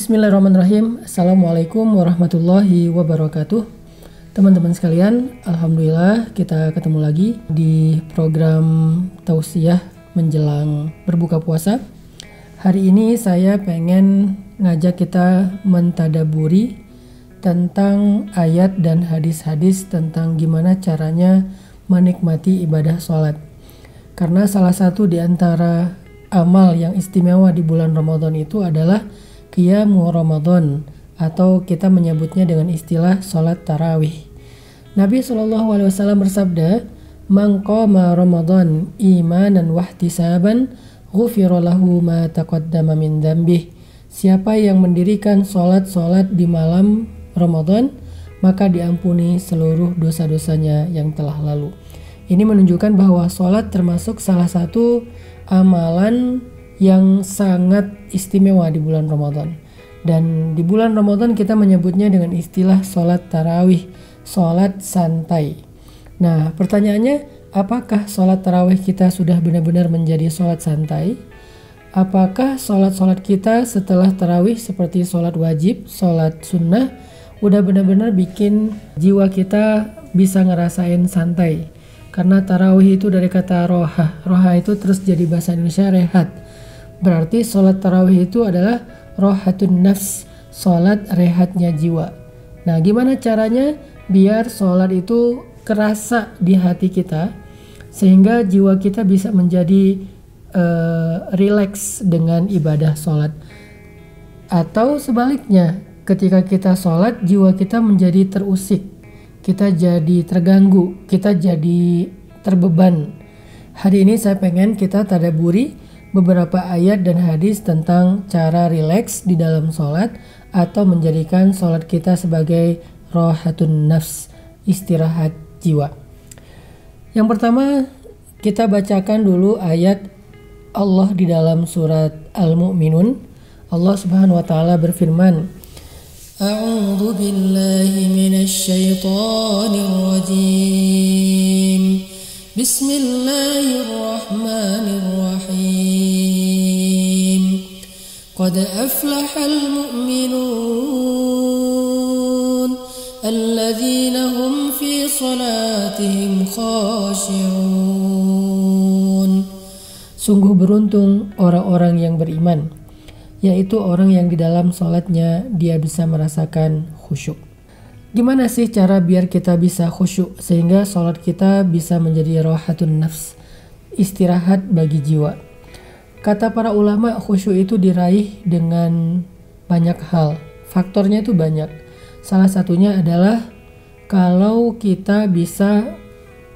Bismillahirrahmanirrahim. Assalamualaikum warahmatullahi wabarakatuh. Teman-teman sekalian, alhamdulillah kita ketemu lagi di program tausiah menjelang berbuka puasa. Hari ini saya pengen ngajak kita mentadaburi tentang ayat dan hadis-hadis tentang gimana caranya menikmati ibadah sholat. Karena salah satu di antara amal yang istimewa di bulan Ramadan itu adalah Qiyamu Ramadan, atau kita menyebutnya dengan istilah sholat tarawih. Nabi SAW bersabda, "Man qama Ramadan imanan wahtisaban, ghufira lahu ma taqaddama min dzambih." Siapa yang mendirikan sholat-sholat di malam Ramadan, maka diampuni seluruh dosa-dosanya yang telah lalu. Ini menunjukkan bahwa sholat termasuk salah satu amalan yang sangat istimewa di bulan Ramadan. Dan di bulan Ramadan kita menyebutnya dengan istilah sholat tarawih, sholat santai. Nah, pertanyaannya, apakah sholat tarawih kita sudah benar-benar menjadi sholat santai? Apakah sholat-sholat kita setelah tarawih seperti sholat wajib, sholat sunnah, udah benar-benar bikin jiwa kita bisa ngerasain santai? Karena tarawih itu dari kata roha. Roha itu terus jadi bahasa Indonesia rehat. Berarti sholat tarawih itu adalah rohatun nafs, sholat rehatnya jiwa. Nah, gimana caranya biar sholat itu kerasa di hati kita sehingga jiwa kita bisa menjadi rileks dengan ibadah sholat? Atau sebaliknya, ketika kita sholat jiwa kita menjadi terusik, kita jadi terganggu, kita jadi terbeban. Hari ini saya pengen kita tadaburi beberapa ayat dan hadis tentang cara rileks di dalam sholat atau menjadikan sholat kita sebagai rohatun nafs, istirahat jiwa. Yang pertama, kita bacakan dulu ayat Allah di dalam surat Al-Mu'minun. Allah Subhanahu wa taala berfirman, A'udzu billahi minasy syaithanir rajim. Bismillahirrahmanirrahim. Qad aflahal mu'minun alladzina hum fi salatihim khashi'un. Sungguh beruntung orang-orang yang beriman, yaitu orang yang di dalam salatnya dia bisa merasakan khusyuk. Gimana sih cara biar kita bisa khusyuk sehingga sholat kita bisa menjadi rohatun nafs, istirahat bagi jiwa? Kata para ulama, khusyuk itu diraih dengan banyak hal. Faktornya itu banyak. Salah satunya adalah kalau kita bisa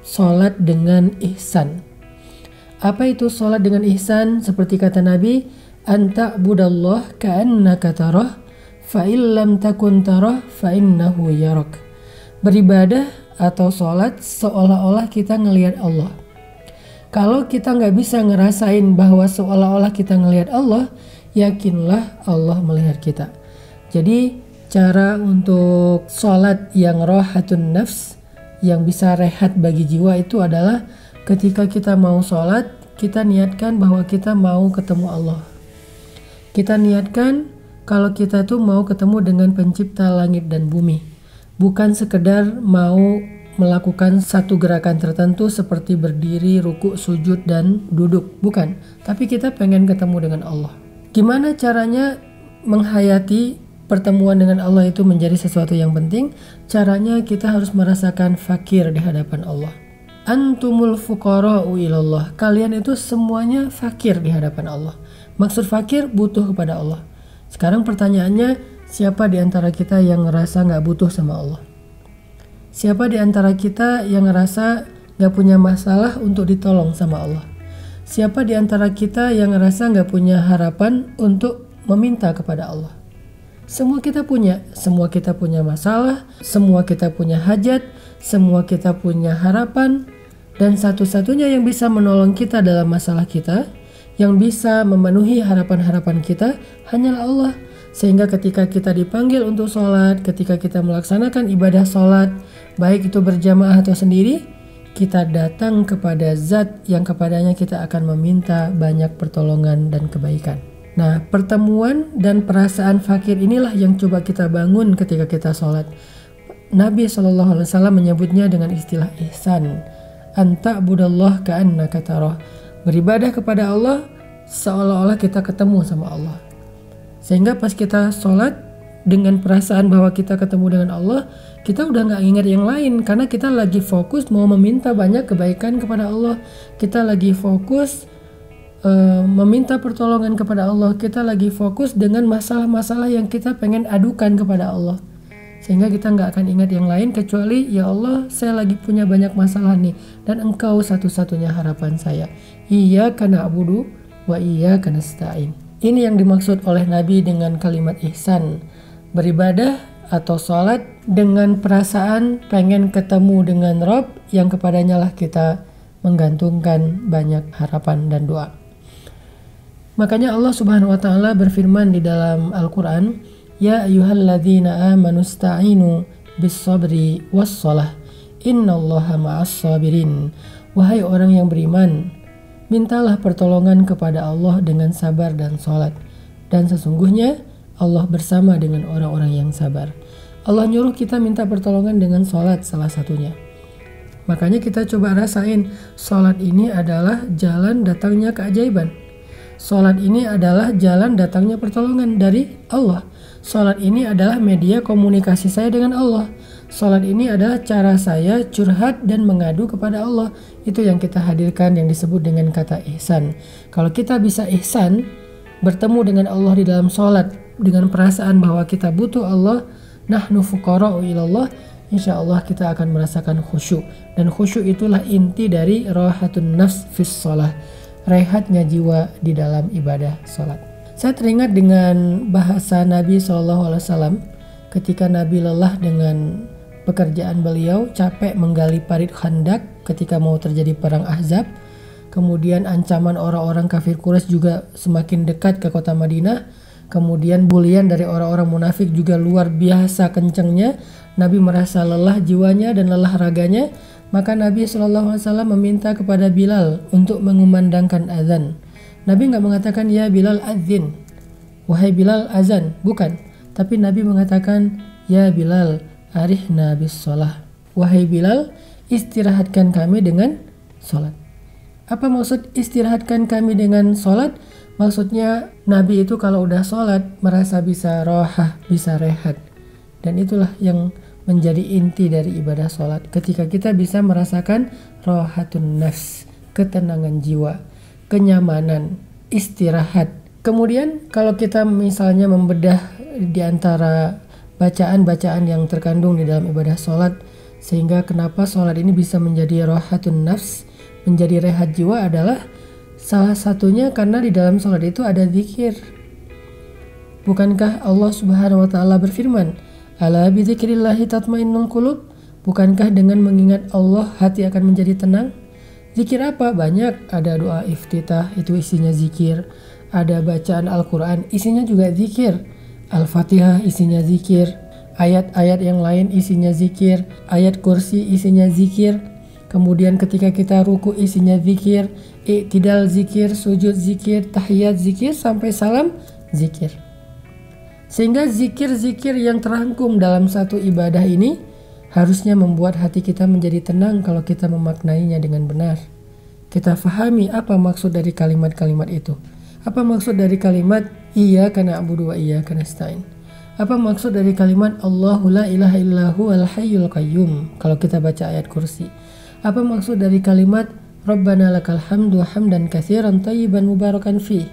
sholat dengan ihsan. Apa itu sholat dengan ihsan? Seperti kata Nabi, anta budallah ka'annaka tarah, fa'il lam takun tarah fa'innahu yarak. Beribadah atau sholat seolah-olah kita ngelihat Allah. Kalau kita nggak bisa ngerasain bahwa seolah-olah kita ngelihat Allah, yakinlah Allah melihat kita. Jadi cara untuk sholat yang rohatun nafs, yang bisa rehat bagi jiwa itu adalah ketika kita mau sholat, kita niatkan bahwa kita mau ketemu Allah. Kita niatkan kalau kita tuh mau ketemu dengan pencipta langit dan bumi. Bukan sekedar mau melakukan satu gerakan tertentu seperti berdiri, ruku, sujud, dan duduk. Bukan. Tapi kita pengen ketemu dengan Allah. Gimana caranya menghayati pertemuan dengan Allah itu menjadi sesuatu yang penting? Caranya kita harus merasakan fakir di hadapan Allah. Antumul fuqara'u ilallah. Kalian itu semuanya fakir di hadapan Allah. Maksud fakir, butuh kepada Allah. Sekarang pertanyaannya, siapa di antara kita yang ngerasa gak butuh sama Allah? Siapa di antara kita yang ngerasa gak punya masalah untuk ditolong sama Allah? Siapa di antara kita yang ngerasa gak punya harapan untuk meminta kepada Allah? Semua kita punya masalah, semua kita punya hajat, semua kita punya harapan. Dan satu-satunya yang bisa menolong kita dalam masalah kita, yang bisa memenuhi harapan-harapan kita hanyalah Allah. Sehingga ketika kita dipanggil untuk sholat, ketika kita melaksanakan ibadah sholat, baik itu berjamaah atau sendiri, kita datang kepada zat yang kepadanya kita akan meminta banyak pertolongan dan kebaikan. Nah, pertemuan dan perasaan fakir inilah yang coba kita bangun ketika kita sholat. Nabi SAW menyebutnya dengan istilah ihsan. Anta budallah ka'annaka tarah. Beribadah kepada Allah seolah-olah kita ketemu sama Allah. Sehingga pas kita sholat dengan perasaan bahwa kita ketemu dengan Allah, kita udah gak ingat yang lain karena kita lagi fokus mau meminta banyak kebaikan kepada Allah. Kita lagi fokus meminta pertolongan kepada Allah. Kita lagi fokus dengan masalah-masalah yang kita pengen adukan kepada Allah, sehingga kita nggak akan ingat yang lain kecuali ya Allah, saya lagi punya banyak masalah nih dan Engkau satu-satunya harapan saya. Iyyaka na'budu wa iyyaka nasta'in. Ini yang dimaksud oleh Nabi dengan kalimat ihsan, beribadah atau sholat dengan perasaan pengen ketemu dengan Rabb yang kepadanya lah kita menggantungkan banyak harapan dan doa. Makanya Allah Subhanahu wa taala berfirman di dalam Al-Qur'an, "Ya ayyuhalladzina amanu sta'inu bis-sabri was-shalah. Innallaha ma'as-sabirin." Wahai orang yang beriman, mintalah pertolongan kepada Allah dengan sabar dan salat. Dan sesungguhnya Allah bersama dengan orang-orang yang sabar. Allah nyuruh kita minta pertolongan dengan salat salah satunya. Makanya kita coba rasain, salat ini adalah jalan datangnya keajaiban. Salat ini adalah jalan datangnya pertolongan dari Allah. Salat ini adalah media komunikasi saya dengan Allah. Salat ini adalah cara saya curhat dan mengadu kepada Allah. Itu yang kita hadirkan yang disebut dengan kata ihsan. Kalau kita bisa ihsan, bertemu dengan Allah di dalam salat dengan perasaan bahwa kita butuh Allah, nahnu fuqara'u ilallah, insya Allah kita akan merasakan khusyuk. Dan khusyuk itulah inti dari rahatun nafs fis shalah, rehatnya jiwa di dalam ibadah sholat. Saya teringat dengan bahasa Nabi SAW ketika Nabi lelah dengan pekerjaan beliau, capek menggali parit Khandak ketika mau terjadi perang Ahzab. Kemudian ancaman orang-orang kafir Quraisy juga semakin dekat ke kota Madinah. Kemudian bulian dari orang-orang munafik juga luar biasa kencengnya. Nabi merasa lelah jiwanya dan lelah raganya. Maka Nabi SAW meminta kepada Bilal untuk mengumandangkan azan. Nabi nggak mengatakan ya Bilal azin, wahai Bilal azan, bukan. Tapi Nabi mengatakan ya Bilal arihna bis sholah, wahai Bilal istirahatkan kami dengan sholat. Apa maksud istirahatkan kami dengan sholat? Maksudnya Nabi itu kalau udah sholat merasa bisa rohah, bisa rehat. Dan itulah yang menjadi inti dari ibadah sholat. Ketika kita bisa merasakan rohatun nafs, ketenangan jiwa, kenyamanan, istirahat. Kemudian kalau kita misalnya membedah di antara bacaan-bacaan yang terkandung di dalam ibadah sholat, sehingga kenapa sholat ini bisa menjadi rohatun nafs, menjadi rehat jiwa adalah salah satunya karena di dalam sholat itu ada zikir. Bukankah Allah Subhanahu wa taala berfirman, "Ala bi dzikrillahi tatmainnul qulub?" Bukankah dengan mengingat Allah hati akan menjadi tenang? Zikir apa? Banyak. Ada doa iftitah, itu isinya zikir. Ada bacaan Al-Quran, isinya juga zikir. Al-Fatihah isinya zikir. Ayat-ayat yang lain isinya zikir. Ayat kursi isinya zikir. Kemudian ketika kita ruku isinya zikir. I'tidal zikir, sujud zikir, tahiyat zikir, sampai salam zikir. Sehingga zikir-zikir yang terangkum dalam satu ibadah ini harusnya membuat hati kita menjadi tenang kalau kita memaknainya dengan benar. Kita fahami apa maksud dari kalimat-kalimat itu. Apa maksud dari kalimat iyyaka na'budu wa iyyaka nasta'in? Apa maksud dari kalimat Allahu la ilaha illahu al hayyul qayyum kalau kita baca ayat kursi? Apa maksud dari kalimat Rabbana lakal hamdu hamdan katsiran thayyiban mubarakan fih?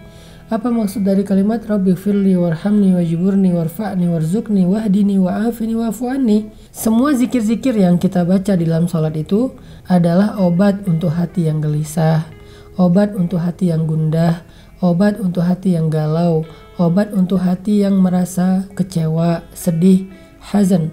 Apa maksud dari kalimat Rabbi firli warhamni wajiburni warfa'ni warzuqni wahdini wa'afini wa'fu anni? Semua zikir-zikir yang kita baca di dalam sholat itu adalah obat untuk hati yang gelisah, obat untuk hati yang gundah, obat untuk hati yang galau, obat untuk hati yang merasa kecewa, sedih, hazan,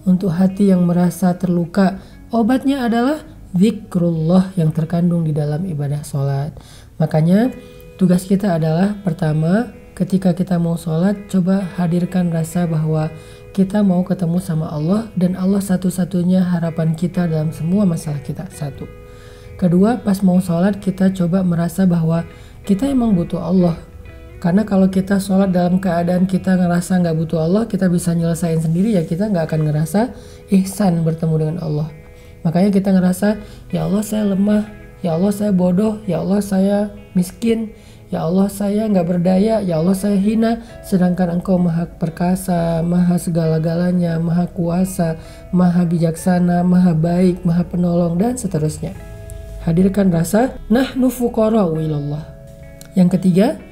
untuk hati yang merasa terluka. Obatnya adalah zikrullah yang terkandung di dalam ibadah sholat. Makanya tugas kita adalah pertama, ketika kita mau sholat, coba hadirkan rasa bahwa kita mau ketemu sama Allah dan Allah satu-satunya harapan kita dalam semua masalah kita. Satu. Kedua, pas mau sholat kita coba merasa bahwa kita emang butuh Allah. Karena kalau kita sholat dalam keadaan kita ngerasa nggak butuh Allah, kita bisa nyelesain sendiri, ya kita nggak akan ngerasa ihsan bertemu dengan Allah. Makanya kita ngerasa, ya Allah saya lemah, ya Allah saya bodoh, ya Allah saya miskin, ya Allah saya nggak berdaya, ya Allah saya hina. Sedangkan Engkau maha perkasa, maha segala-galanya, maha kuasa, maha bijaksana, maha baik, maha penolong, dan seterusnya. Hadirkan rasa nahnu fuqara'u ilallah. Yang ketiga,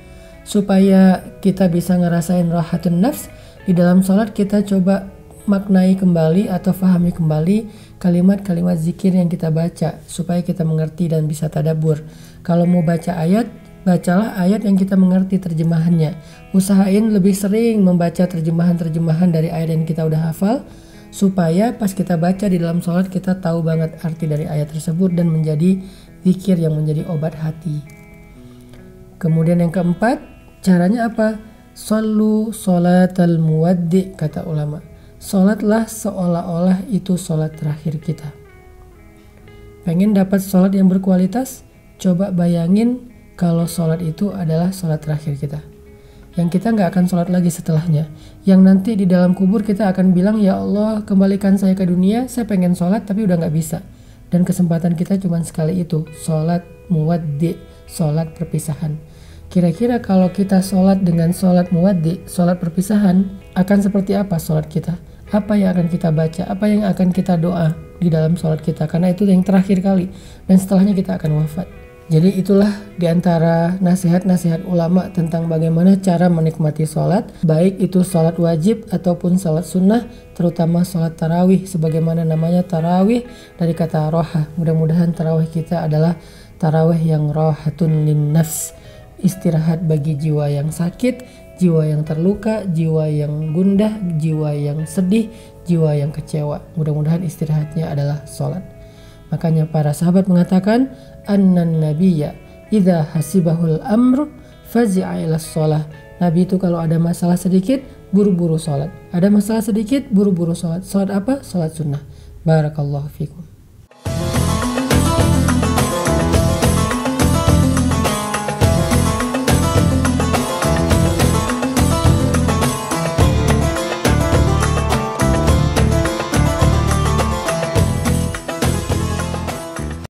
supaya kita bisa ngerasain rahatun nafs, di dalam sholat kita coba maknai kembali atau fahami kembali kalimat-kalimat zikir yang kita baca supaya kita mengerti dan bisa tadabbur. Kalau mau baca ayat, bacalah ayat yang kita mengerti terjemahannya. Usahain lebih sering membaca terjemahan-terjemahan dari ayat yang kita udah hafal, supaya pas kita baca di dalam sholat kita tahu banget arti dari ayat tersebut dan menjadi zikir yang menjadi obat hati. Kemudian yang keempat, caranya apa? Shollu sholatal muwaddi, kata ulama. Sholatlah seolah-olah itu sholat terakhir kita. Pengen dapat sholat yang berkualitas? Coba bayangin kalau sholat itu adalah sholat terakhir kita. Yang kita nggak akan sholat lagi setelahnya. Yang nanti di dalam kubur kita akan bilang, ya Allah kembalikan saya ke dunia, saya pengen sholat tapi udah nggak bisa. Dan kesempatan kita cuma sekali itu, sholat muwaddi, sholat perpisahan. Kira-kira kalau kita sholat dengan sholat muwaddi, sholat perpisahan, akan seperti apa sholat kita? Apa yang akan kita baca? Apa yang akan kita doa di dalam sholat kita? Karena itu yang terakhir kali, dan setelahnya kita akan wafat. Jadi itulah diantara nasihat-nasihat ulama tentang bagaimana cara menikmati sholat, baik itu sholat wajib ataupun sholat sunnah, terutama sholat tarawih, sebagaimana namanya tarawih dari kata roha. Mudah-mudahan tarawih kita adalah tarawih yang rohatun lin nafs, istirahat bagi jiwa yang sakit, jiwa yang terluka, jiwa yang gundah, jiwa yang sedih, jiwa yang kecewa. Mudah-mudahan istirahatnya adalah sholat. Makanya para sahabat mengatakan, annan nabiyya idza hasibahul amr fazi'a ila sholah. Nabi itu kalau ada masalah sedikit, buru-buru sholat. Ada masalah sedikit, buru-buru sholat. Sholat apa? Sholat sunnah. Barakallahu fikum.